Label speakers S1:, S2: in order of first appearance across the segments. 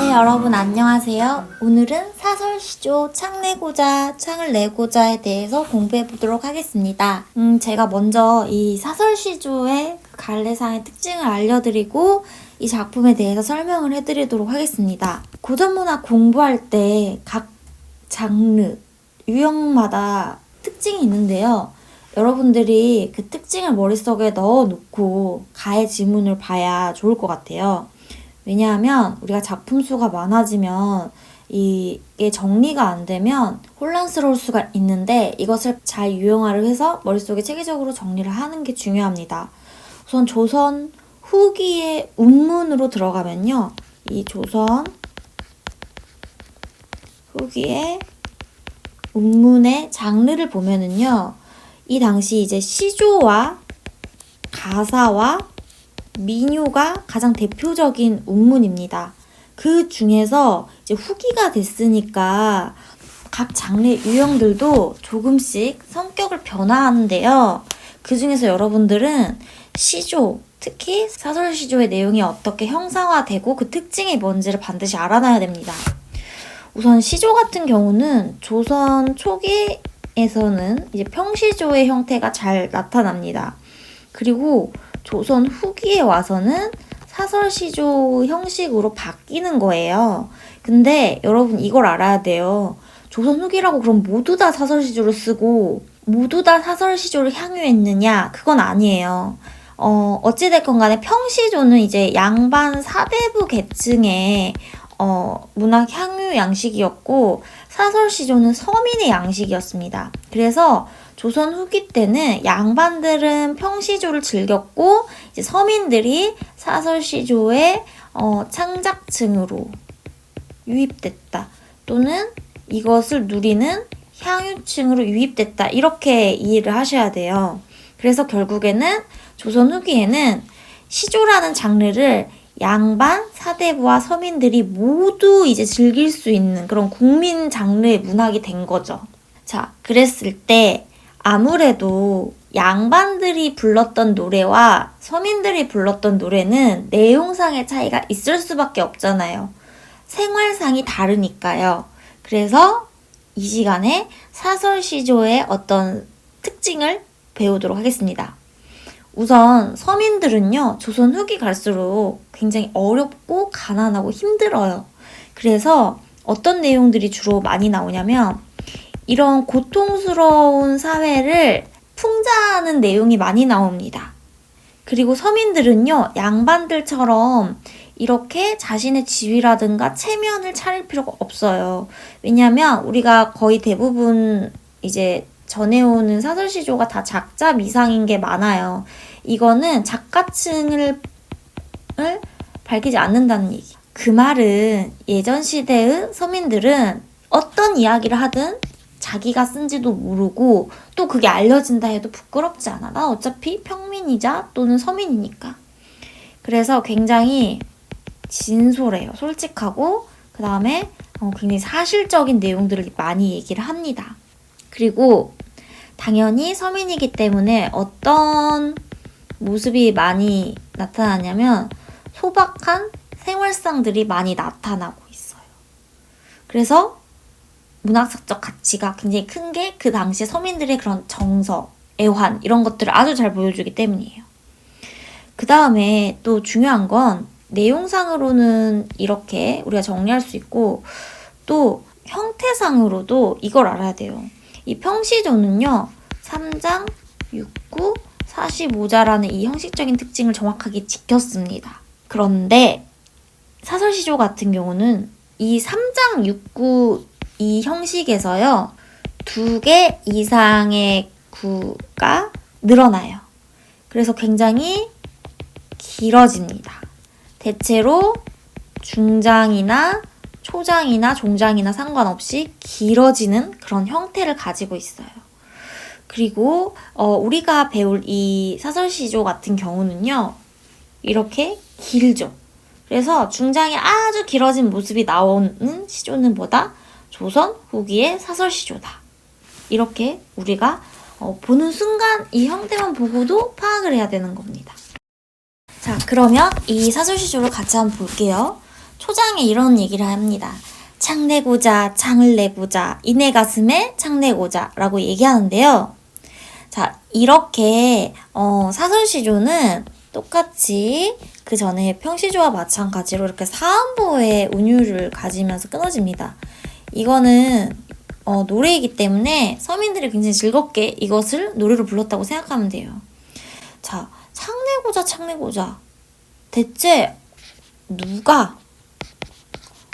S1: 네, 여러분 안녕하세요. 오늘은 사설시조 창을 내고자에 대해서 공부해 보도록 하겠습니다. 제가 먼저 이 사설시조의 갈래상의 특징을 알려드리고 이 작품에 대해서 설명을 해드리도록 하겠습니다. 고전문학 공부할 때 각 장르, 유형마다 특징이 있는데요. 여러분들이 그 특징을 머릿속에 넣어놓고 가의 지문을 봐야 좋을 것 같아요. 왜냐하면 우리가 작품 수가 많아지면 이게 정리가 안 되면 혼란스러울 수가 있는데 이것을 잘 유용화를 해서 머릿속에 체계적으로 정리를 하는 게 중요합니다. 우선 조선 후기의 운문으로 들어가면요. 이 조선 후기의 운문의 장르를 보면은요. 이 당시 이제 시조와 가사와 민요가 가장 대표적인 운문입니다. 그 중에서 이제 후기가 됐으니까 각 장르의 유형들도 조금씩 성격을 변화하는데요. 그 중에서 여러분들은 시조, 특히 사설시조의 내용이 어떻게 형상화되고 그 특징이 뭔지를 반드시 알아놔야 됩니다. 우선 시조 같은 경우는 조선 초기에서는 이제 평시조의 형태가 잘 나타납니다. 그리고 조선 후기에 와서는 사설시조 형식으로 바뀌는 거예요. 근데 여러분 이걸 알아야 돼요. 조선 후기라고 그럼 모두 다 사설시조를 쓰고 모두 다 사설시조를 향유했느냐? 그건 아니에요. 어찌됐건 간에 평시조는 이제 양반 사대부 계층의 문학 향유 양식이었고 사설시조는 서민의 양식이었습니다. 그래서 조선 후기 때는 양반들은 평시조를 즐겼고 이제 서민들이 사설시조의 창작층으로 유입됐다. 또는 이것을 누리는 향유층으로 유입됐다. 이렇게 이해를 하셔야 돼요. 그래서 결국에는 조선 후기에는 시조라는 장르를 양반, 사대부와 서민들이 모두 이제 즐길 수 있는 그런 국민 장르의 문학이 된 거죠. 자, 그랬을 때 아무래도 양반들이 불렀던 노래와 서민들이 불렀던 노래는 내용상의 차이가 있을 수밖에 없잖아요. 생활상이 다르니까요. 그래서 이 시간에 사설시조의 어떤 특징을 배우도록 하겠습니다. 우선 서민들은요, 조선 후기 갈수록 굉장히 어렵고 가난하고 힘들어요. 그래서 어떤 내용들이 주로 많이 나오냐면 이런 고통스러운 사회를 풍자하는 내용이 많이 나옵니다. 그리고 서민들은요, 양반들처럼 이렇게 자신의 지위라든가 체면을 차릴 필요가 없어요. 왜냐하면 우리가 거의 대부분 이제 전해오는 사설시조가 다 작자 미상인 게 많아요. 이거는 작가층을 밝히지 않는다는 얘기. 그 말은 예전 시대의 서민들은 어떤 이야기를 하든 자기가 쓴지도 모르고 또 그게 알려진다 해도 부끄럽지 않아. 나 어차피 평민이자 또는 서민이니까. 그래서 굉장히 진솔해요. 솔직하고 그 다음에 굉장히 사실적인 내용들을 많이 얘기를 합니다. 그리고 당연히 서민이기 때문에 어떤 모습이 많이 나타나냐면 소박한 생활상들이 많이 나타나고 있어요. 그래서 문학사적 가치가 굉장히 큰 게 그 당시 서민들의 그런 정서, 애환 이런 것들을 아주 잘 보여주기 때문이에요. 그 다음에 또 중요한 건 내용상으로는 이렇게 우리가 정리할 수 있고 또 형태상으로도 이걸 알아야 돼요. 이 평시조는요. 3장, 6구, 45자라는 이 형식적인 특징을 정확하게 지켰습니다. 그런데 사설시조 같은 경우는 이 3장, 6구 이 형식에서요. 2개 이상의 구가 늘어나요. 그래서 굉장히 길어집니다. 대체로 중장이나 초장이나 종장이나 상관없이 길어지는 그런 형태를 가지고 있어요. 그리고 우리가 배울 이 사설시조 같은 경우는요. 이렇게 길죠. 그래서 중장이 아주 길어진 모습이 나오는 시조는 뭐다? 조선 후기의 사설시조다. 이렇게 우리가 보는 순간 이 형태만 보고도 파악을 해야 되는 겁니다. 자, 그러면 이 사설시조를 같이 한번 볼게요. 초장에 이런 얘기를 합니다. 창 내고자, 창을 내고자, 이내 가슴에 창 내고자 라고 얘기하는데요. 자, 이렇게 사설시조는 똑같이 그 전에 평시조와 마찬가지로 이렇게 사음보의 운율을 가지면서 끊어집니다. 이거는 노래이기 때문에 서민들이 굉장히 즐겁게 이것을 노래로 불렀다고 생각하면 돼요. 자, 창내고자 창내고자 대체 누가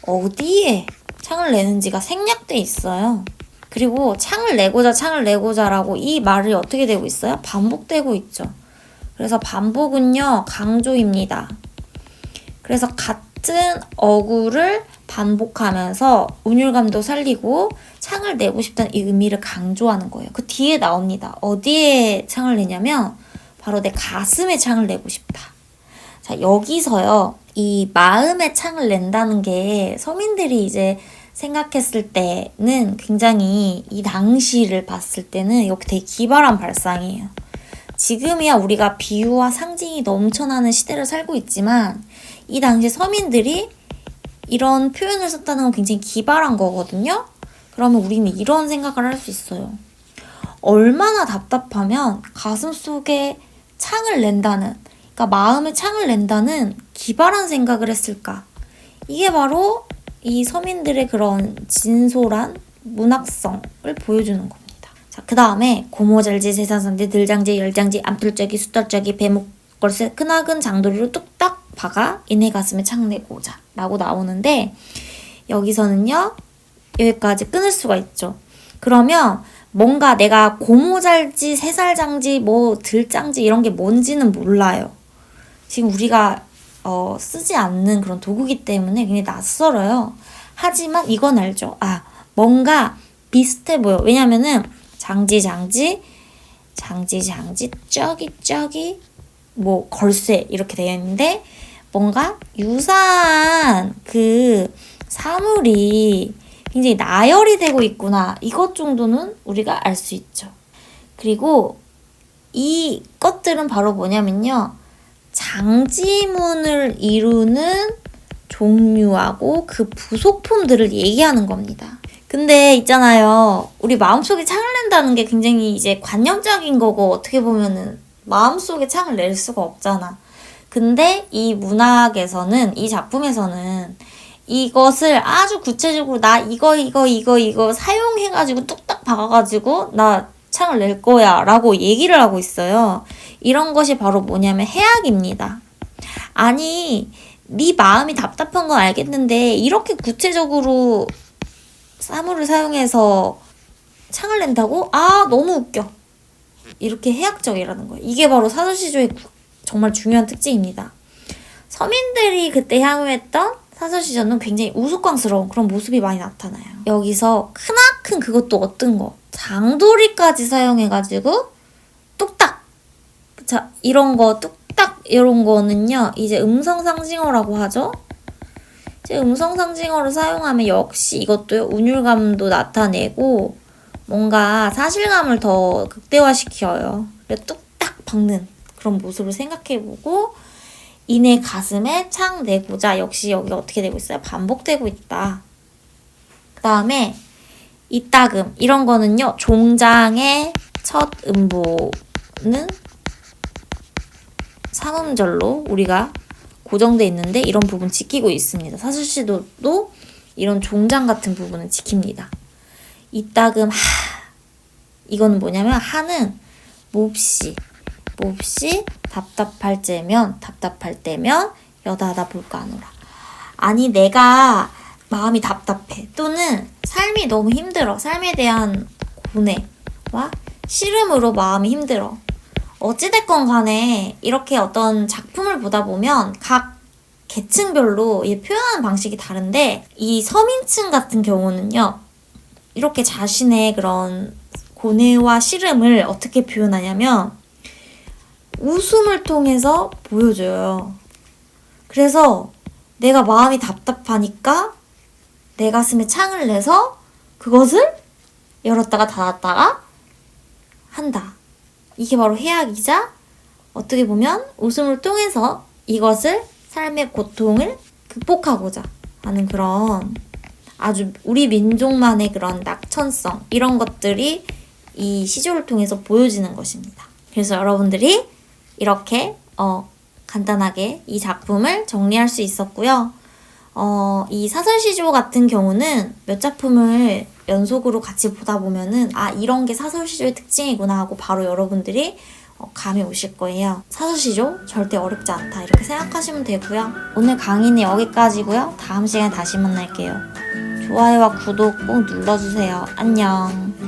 S1: 어디에 창을 내는지가 생략돼 있어요. 그리고 창을 내고자라고 이 말이 어떻게 되고 있어요? 반복되고 있죠. 그래서 반복은요, 강조입니다. 그래서 같은 어구를 반복하면서 운율감도 살리고 창을 내고 싶다는 이 의미를 강조하는 거예요. 그 뒤에 나옵니다. 어디에 창을 내냐면 바로 내 가슴에 창을 내고 싶다. 자, 여기서요. 이 마음에 창을 낸다는 게 서민들이 이제 생각했을 때는 굉장히 이 당시를 봤을 때는 이렇게 되게 기발한 발상이에요. 지금이야 우리가 비유와 상징이 넘쳐나는 시대를 살고 있지만 이 당시 서민들이 이런 표현을 썼다는 건 굉장히 기발한 거거든요. 그러면 우리는 이런 생각을 할 수 있어요. 얼마나 답답하면 가슴속에 창을 낸다는, 그러니까 마음에 창을 낸다는 기발한 생각을 했을까. 이게 바로 이 서민들의 그런 진솔한 문학성을 보여주는 겁니다. 자, 그 다음에 고모잘지, 세산산지, 들장지, 열장지, 암틀짜기, 숫달짜기, 배목걸새, 크나근 장도리로 뚝딱 박아 이내 가슴에 창 내고자 라고 나오는데 여기서는요. 여기까지 끊을 수가 있죠. 그러면 뭔가 내가 고모잘지, 세살장지, 뭐 들장지 이런 게 뭔지는 몰라요. 지금 우리가 쓰지 않는 그런 도구기 때문에 굉장히 낯설어요. 하지만 이건 알죠. 아, 뭔가 비슷해 보여. 왜냐면은 장지, 쩌기, 뭐 걸쇠 이렇게 되어 있는데 뭔가 유사한 그 사물이 굉장히 나열이 되고 있구나. 이것 정도는 우리가 알 수 있죠. 그리고 이 것들은 바로 뭐냐면요. 장지문을 이루는 종류하고 그 부속품들을 얘기하는 겁니다. 근데 있잖아요. 우리 마음속에 창을 낸다는 게 굉장히 이제 관념적인 거고 어떻게 보면은 마음속에 창을 낼 수가 없잖아. 근데 이 문학에서는, 이 작품에서는 이것을 아주 구체적으로 나 이거 사용해가지고 뚝딱 박아가지고 나 창을 낼 거야 라고 얘기를 하고 있어요. 이런 것이 바로 뭐냐면 해악입니다. 아니, 네 마음이 답답한 건 알겠는데 이렇게 구체적으로 사물을 사용해서 창을 낸다고? 아, 너무 웃겨. 이렇게 해악적이라는 거예요. 이게 바로 사설시조의 정말 중요한 특징입니다. 서민들이 그때 향유했던 사설시조는 굉장히 우스꽝스러운 그런 모습이 많이 나타나요. 여기서 크나큰 그것도 어떤 거 장도리까지 사용해가지고 뚝딱, 자, 이런 거 뚝딱 이런 거는요 이제 음성상징어라고 하죠. 이제 음성상징어를 사용하면 역시 이것도요 운율감도 나타내고 뭔가 사실감을 더 극대화시켜요. 그래서 뚝딱 박는 그런 모습을 생각해보고 이내 가슴에 창 내고자 역시 여기가 어떻게 되고 있어요? 반복되고 있다. 그 다음에 이따금 이런 거는요 종장의 첫 음보는 삼음절로 우리가 고정돼 있는데 이런 부분 지키고 있습니다. 사설시조도 이런 종장 같은 부분은 지킵니다. 이따금 하, 이거는 뭐냐면 하는 몹시 답답할 때면 여다하다 볼까 하노라. 아니 내가 마음이 답답해 또는 삶이 너무 힘들어. 삶에 대한 고뇌와 시름으로 마음이 힘들어. 어찌됐건 간에 이렇게 어떤 작품을 보다 보면 각 계층별로 표현하는 방식이 다른데 이 서민층 같은 경우는요. 이렇게 자신의 그런 고뇌와 시름을 어떻게 표현하냐면 웃음을 통해서 보여줘요. 그래서 내가 마음이 답답하니까 내 가슴에 창을 내서 그것을 열었다가 닫았다가 한다. 이게 바로 해악이자 어떻게 보면 웃음을 통해서 이것을 삶의 고통을 극복하고자 하는 그런 아주 우리 민족만의 그런 낙천성 이런 것들이 이 시조를 통해서 보여지는 것입니다. 그래서 여러분들이 이렇게 간단하게 이 작품을 정리할 수 있었고요. 이 사설시조 같은 경우는 몇 작품을 연속으로 같이 보다 보면은 이런 게 사설시조의 특징이구나 하고 바로 여러분들이 감이 오실 거예요. 사설시조 절대 어렵지 않다 이렇게 생각하시면 되고요. 오늘 강의는 여기까지고요. 다음 시간에 다시 만날게요. 좋아요와 구독 꼭 눌러주세요. 안녕.